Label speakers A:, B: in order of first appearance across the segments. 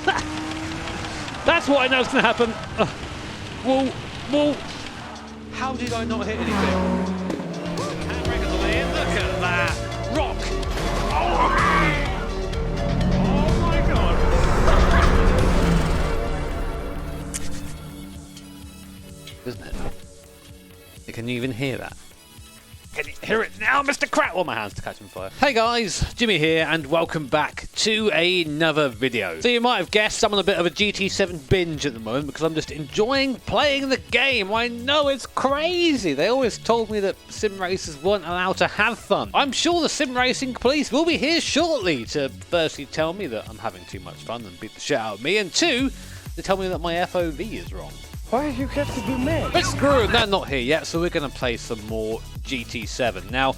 A: That's what I know is going to happen. Whoa, whoa.
B: How did I not hit anything?
A: Handbrake on the way in. Look at that. Rock. Oh my God. Isn't it? Can you even hear that? Can you hear it now, Mr. Crap? Oh, my hand's catching fire. Hey guys, Jimmy here, and welcome back to another video. So you might have guessed I'm on a bit of a GT7 binge at the moment because I'm just enjoying playing the game. I know, it's crazy. They always told me that sim racers weren't allowed to have fun. I'm sure the sim racing police will be here shortly to firstly tell me that I'm having too much fun and beat the shit out of me, and two, to tell me that my FOV is wrong.
C: Why do you have to be mad?
A: But screw it, they're not here yet, so we're going to play some more GT7. Now,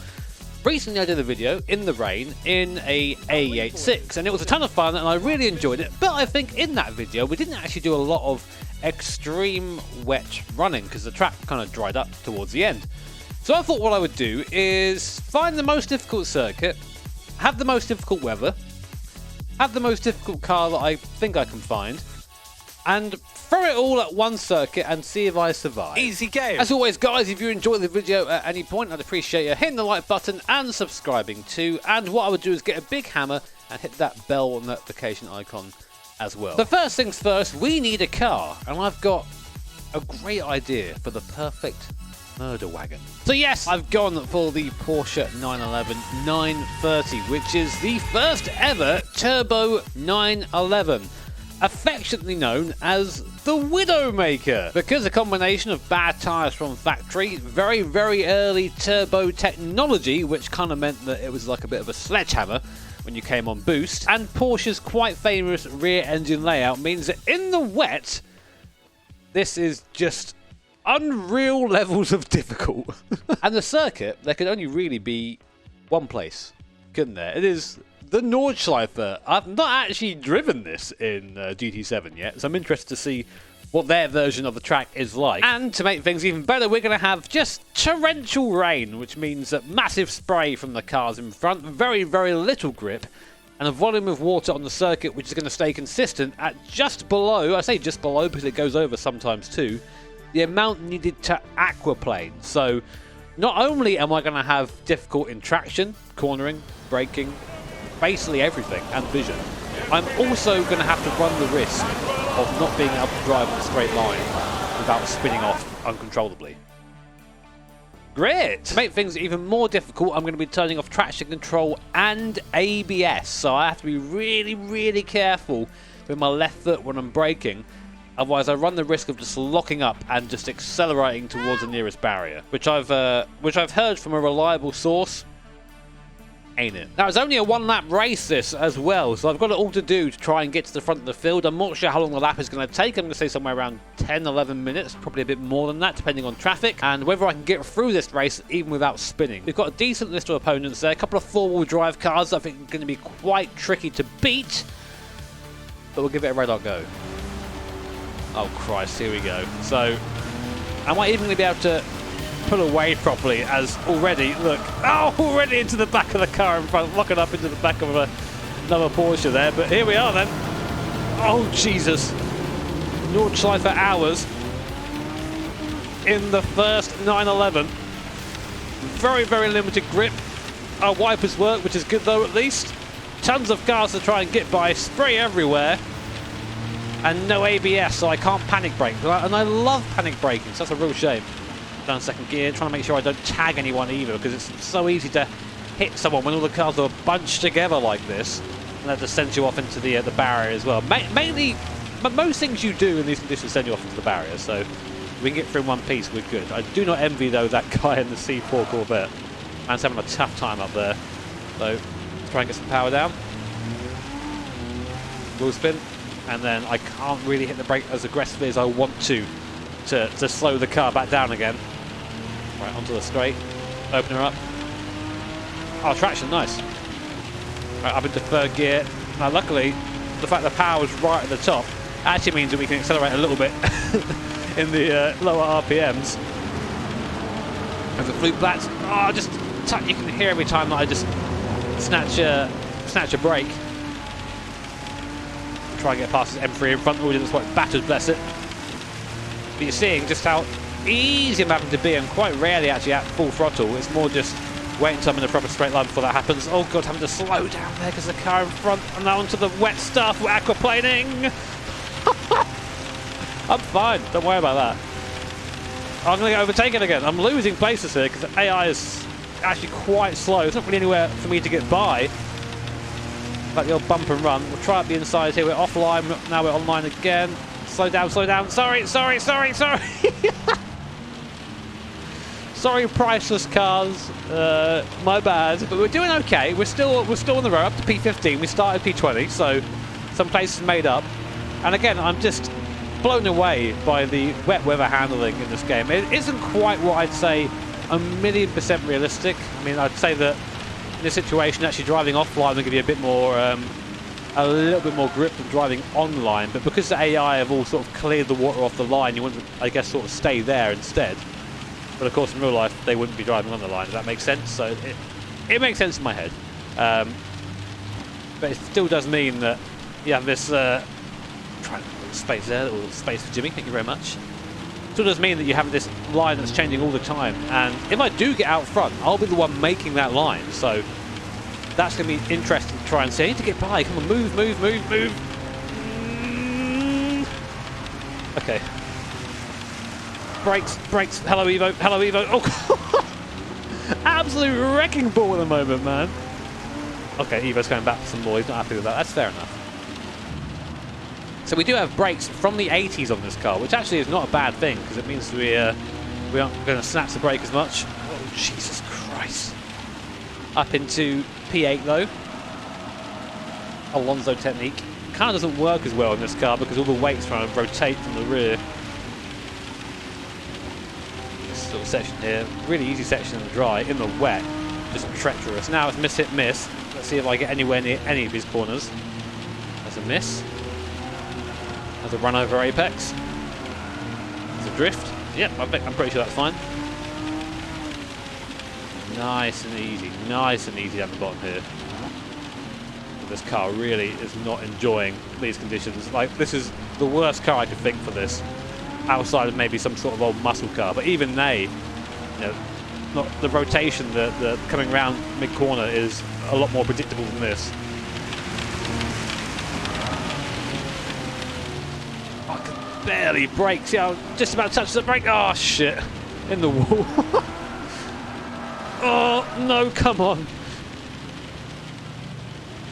A: recently I did a video in the rain in a AE86, and it was a ton of fun and I really enjoyed it, but I think in that video we didn't actually do a lot of extreme wet running because the track kind of dried up towards the end. So I thought what I would do is find the most difficult circuit, have the most difficult weather, have the most difficult car that I think I can find, and throw it all at one circuit and see if I survive.
B: Easy game.
A: As always, guys, if you enjoyed the video at any point, I'd appreciate you hitting the like button and subscribing too. And what I would do is get a big hammer and hit that bell notification icon as well. But first things first, we need a car. And I've got a great idea for the perfect murder wagon. So yes, I've gone for the Porsche 911 930, which is the first ever turbo 911. Affectionately known as the Widowmaker, because a combination of bad tyres from factory, very, very early turbo technology, which kind of meant that it was like a bit of a sledgehammer when you came on boost, and Porsche's quite famous rear engine layout means that in the wet, this is just unreal levels of difficult. And the circuit, there could only really be one place, couldn't there? It is the Nordschleife. I've not actually driven this in GT7 yet, so I'm interested to see what their version of the track is like. And to make things even better, we're going to have just torrential rain, which means that massive spray from the cars in front, very, very little grip, and a volume of water on the circuit which is going to stay consistent at just below, I say just below because it goes over sometimes too, the amount needed to aquaplane. So not only am I going to have difficult in traction, cornering, braking, basically everything, and vision, I'm also going to have to run the risk of not being able to drive in a straight line without spinning off uncontrollably. Great! To make things even more difficult, I'm going to be turning off traction control and ABS, so I have to be really, really careful with my left foot when I'm braking, otherwise I run the risk of just locking up and just accelerating towards the nearest barrier, which I've heard from a reliable source. Ain't it? Now, it's only a one-lap race, this, as well, so I've got it all to do to try and get to the front of the field. I'm not sure how long the lap is going to take. I'm going to say somewhere around 10-11 minutes, probably a bit more than that, depending on traffic, and whether I can get through this race even without spinning. We've got a decent list of opponents there, a couple of four-wheel drive cars I think are going to be quite tricky to beat, but we'll give it a red hot go. Oh, Christ, here we go. So, am I even going to be able to pull away properly, as already, look, already into the back of the car in front, locking up into the back of another Porsche there, but here we are then. Oh, Jesus. Nordschleife hours in the first 911. Very, very limited grip. Our wipers work, which is good though at least. Tons of cars to try and get by, spray everywhere, and no ABS, so I can't panic brake. And I love panic braking, so that's a real shame. Down second gear, trying to make sure I don't tag anyone either, because it's so easy to hit someone when all the cars are bunched together like this, and that just sends you off into the barrier as well. Mainly, but most things you do in these conditions send you off into the barrier, so if we can get through in one piece, we're good. I do not envy though that guy in the C4 Corvette. Man's having a tough time up there. So let's try and get some power down. Wheel spin, and then I can't really hit the brake as aggressively as I want to slow the car back down again. Right, onto the straight, open her up. Oh, traction, nice. Right, up into third gear. Now luckily, the fact the power's right at the top actually means that we can accelerate a little bit in the lower RPMs. And the flute flats, just you can hear every time that I just snatch a brake. try and get past this M3 in front. Oh, didn't quite battered, bless it. But you're seeing just how easy I'm having to be. I'm quite rarely actually at full throttle. It's more just waiting until I'm in a proper straight line before that happens. Oh god, having to slow down there because the car in front. And now onto the wet stuff. We're aquaplaning. I'm fine. Don't worry about that. I'm going to get overtaken again. I'm losing places here because the AI is actually quite slow. There's not really anywhere for me to get by. Like the old bump and run. We'll try up the inside here. We're offline. Now we're online again. Slow down, slow down. Sorry. Sorry, priceless cars. My bad. But we're doing okay. We're still on the road up to P15. We started P20, so some places made up. And again, I'm just blown away by the wet weather handling in this game. It isn't quite what I'd say 1,000,000% realistic. I mean, I'd say that in this situation, actually driving offline will give you a bit more, a little bit more grip than driving online. But because the AI have all sort of cleared the water off the line, you want to, I guess, sort of stay there instead. But of course, in real life, they wouldn't be driving on the line. Does that make sense? So it makes sense in my head. But it still does mean that you have this. Trying to put a little space there, a little space for Jimmy. Thank you very much. Still does mean that you have this line that's changing all the time. And if I do get out front, I'll be the one making that line. So that's going to be interesting to try and see. I need to get by. Come on, move. Okay. Brakes. Hello, Evo. Oh, absolute wrecking ball at the moment, man. Okay, Evo's going back for some more. He's not happy with that. That's fair enough. So we do have brakes from the 80s on this car, which actually is not a bad thing, because it means we aren't going to snatch the brake as much. Oh, Jesus Christ. Up into P8, though. Alonso technique. Kind of doesn't work as well in this car, because all the weight's trying to rotate from the rear. This little section here, really easy section in the dry, in the wet, just treacherous. Now it's miss, hit, miss. Let's see if I get anywhere near any of these corners. That's a miss. There's a run over apex. There's a drift. Yep, I'm pretty sure that's fine. Nice and easy down the bottom here. But this car really is not enjoying these conditions. Like, this is the worst car I could think for this, outside of maybe some sort of old muscle car. But even they, you know, not the rotation, the coming around mid corner is a lot more predictable than this. Barely brakes. Yeah, I'm just about to touch the brake. Oh shit! In the wall. Oh no! Come on!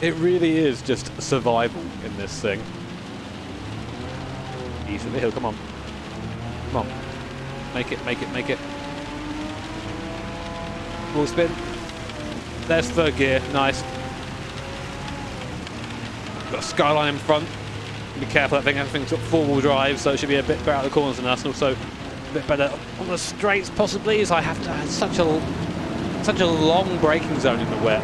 A: It really is just survival in this thing. Easy the hill. Come on! Come on! Make it! Full spin. There's third gear. Nice. Got a skyline in front. Be careful, I think everything's got four-wheel drive, so it should be a bit better out of the corners than us, and also a bit better on the straights possibly, as I have to have such a long braking zone in the wet.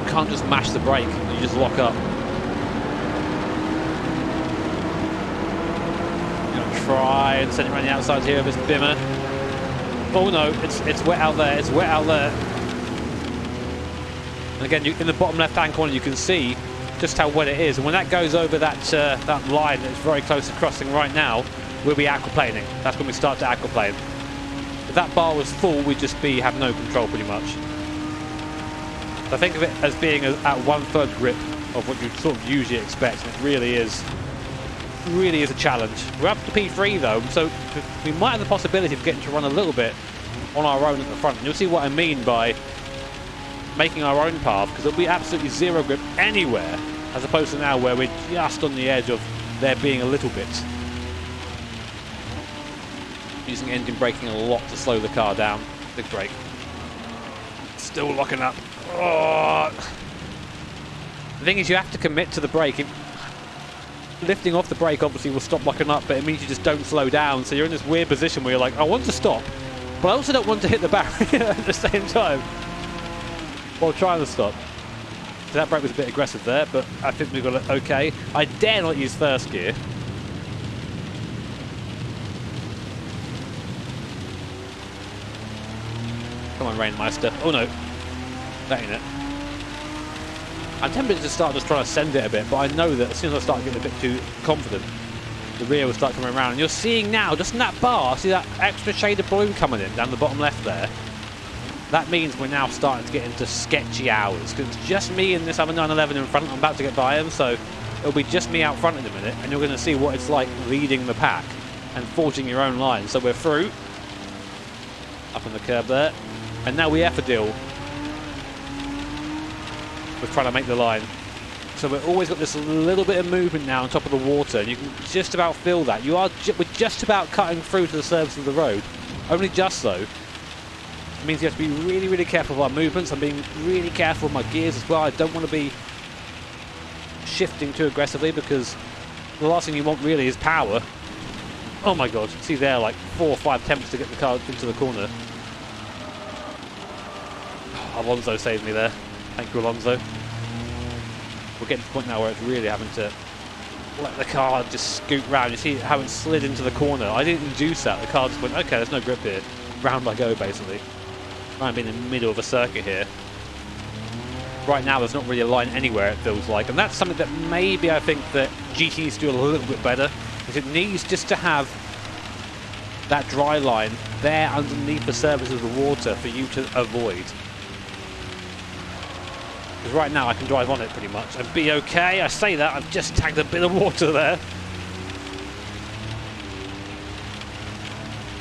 A: You can't just mash the brake, you just lock up. I'm gonna try and send it around the outside here of this bimmer. Oh no, it's wet out there, And again, in the bottom left-hand corner, you can see just how wet it is, and when that goes over that that line that's very close to crossing right now, we'll be aquaplaning. That's when we start to aquaplane. If that bar was full, we'd just have no control pretty much. So think of it as being at 1/3 grip of what you'd sort of usually expect, and it really is a challenge. We're up to P3 though, so we might have the possibility of getting to run a little bit on our own at the front, and you'll see what I mean by making our own path, because it'll be absolutely zero grip anywhere, as opposed to now where we're just on the edge of there being a little bit. Using engine braking a lot to slow the car down. Big brake. Still locking up. Oh. The thing is, you have to commit to the brake. Lifting off the brake obviously will stop locking up, but it means you just don't slow down, so you're in this weird position where you're like, I want to stop, but I also don't want to hit the barrier at the same time while trying to stop. So that brake was a bit aggressive there, but I think we got it okay. I dare not use first gear. Come on, Rainmeister. Oh no, that ain't it. I'm tempted to start just trying to send it a bit, but I know that as soon as I start getting a bit too confident, the rear will start coming around. And you're seeing now, just in that bar, see that extra shade of blue coming in down the bottom left there? That means we're now starting to get into sketchy hours, because it's just me and this other 911 in front. I'm about to get by him, so it'll be just me out front in a minute, and you're going to see what it's like leading the pack and forging your own line. So we're through, up on the curb there, and now we have to deal with trying to make the line. So we've always got this little bit of movement now on top of the water, and you can just about feel that. We're just about cutting through to the surface of the road. Only just though. It means you have to be really, really careful of our movements. I'm being really careful with my gears as well. I don't want to be shifting too aggressively, because the last thing you want really is power. Oh my god, see there, like 4 or 5 attempts to get the car into the corner. Oh, Alonso saved me there. Thank you, Alonso. We're getting to the point now where it's really having to let the car just scoot round. You see how it slid into the corner. I didn't induce that. The car just went, okay, there's no grip here. Round I go, basically. Trying to be in the middle of a circuit here. Right now, there's not really a line anywhere, it feels like. And that's something that maybe I think that GT needs to do a little bit better. Is it needs just to have that dry line there underneath the surface of the water for you to avoid. Because right now I can drive on it pretty much and be okay. I say that, I've just tagged a bit of water there.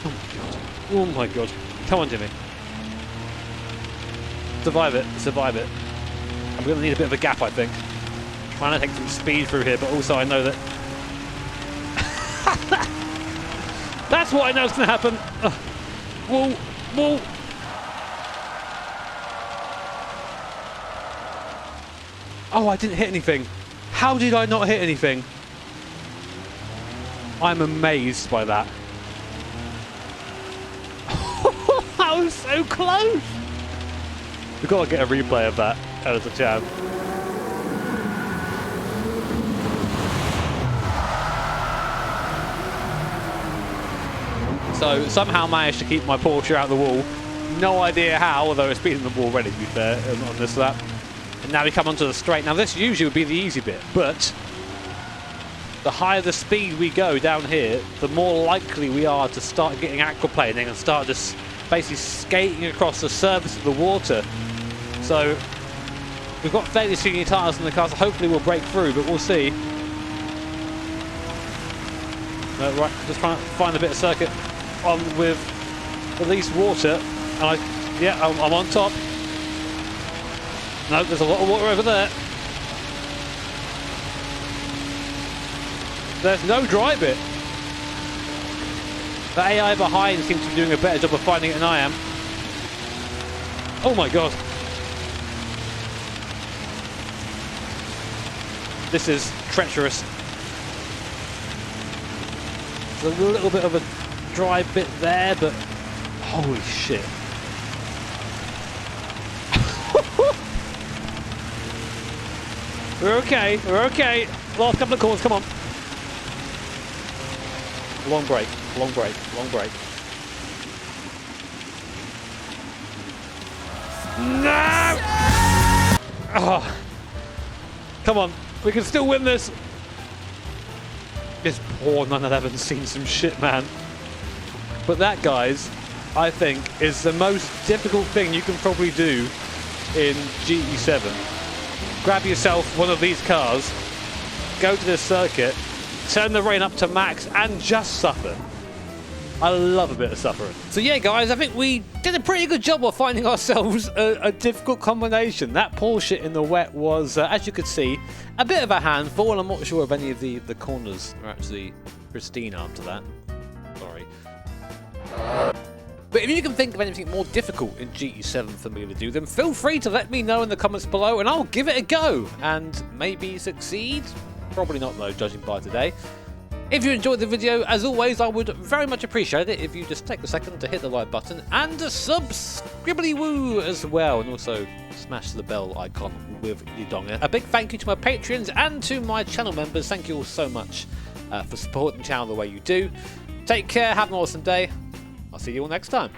A: Oh my god. Oh my god. Come on, Jimmy. Survive it. Survive it. I'm going to need a bit of a gap, I think. Trying to take some speed through here, but also I know that... That's what I know is going to happen. Whoa. Whoa. Oh, I didn't hit anything. How did I not hit anything? I'm amazed by that. That was so close. We've got to get a replay of that as a jam. So somehow managed to keep my Porsche out of the wall. No idea how, although it's been in the wall already, to be fair, on this lap. And now we come onto the straight. Now this usually would be the easy bit, but the higher the speed we go down here, the more likely we are to start getting aquaplaning and start just basically skating across the surface of the water. So we've got fairly skinny tyres in the car, so hopefully we'll break through, but we'll see. Right, just trying to find a bit of circuit on with the least water. And I'm on top. No, there's a lot of water over there. There's no dry bit. The AI behind seems to be doing a better job of finding it than I am. Oh my god. This is treacherous. There's a little bit of a dry bit there, but holy shit. We're okay, we're okay. Last couple of corners, come on. Long break, long break, long break. No! Oh. Come on, we can still win this. This poor 911's seen some shit, man. But that, guys, I think is the most difficult thing you can probably do in GT7. Grab yourself one of these cars, go to this circuit, turn the rain up to max and just suffer. I love a bit of suffering. So yeah, guys, I think we did a pretty good job of finding ourselves a difficult combination. That Porsche in the wet was, as you could see, a bit of a handful, and I'm not sure if any of the corners are actually pristine after that. Sorry. But if you can think of anything more difficult in GT7 for me to do, then feel free to let me know in the comments below and I'll give it a go and maybe succeed. Probably not though, judging by today. If you enjoyed the video, as always, I would very much appreciate it if you just take a second to hit the like button and subscribbly-woo as well, and also smash the bell icon with your donger. A big thank you to my Patreons and to my channel members. Thank you all so much for supporting the channel the way you do. Take care, have an awesome day. I'll see you all next time.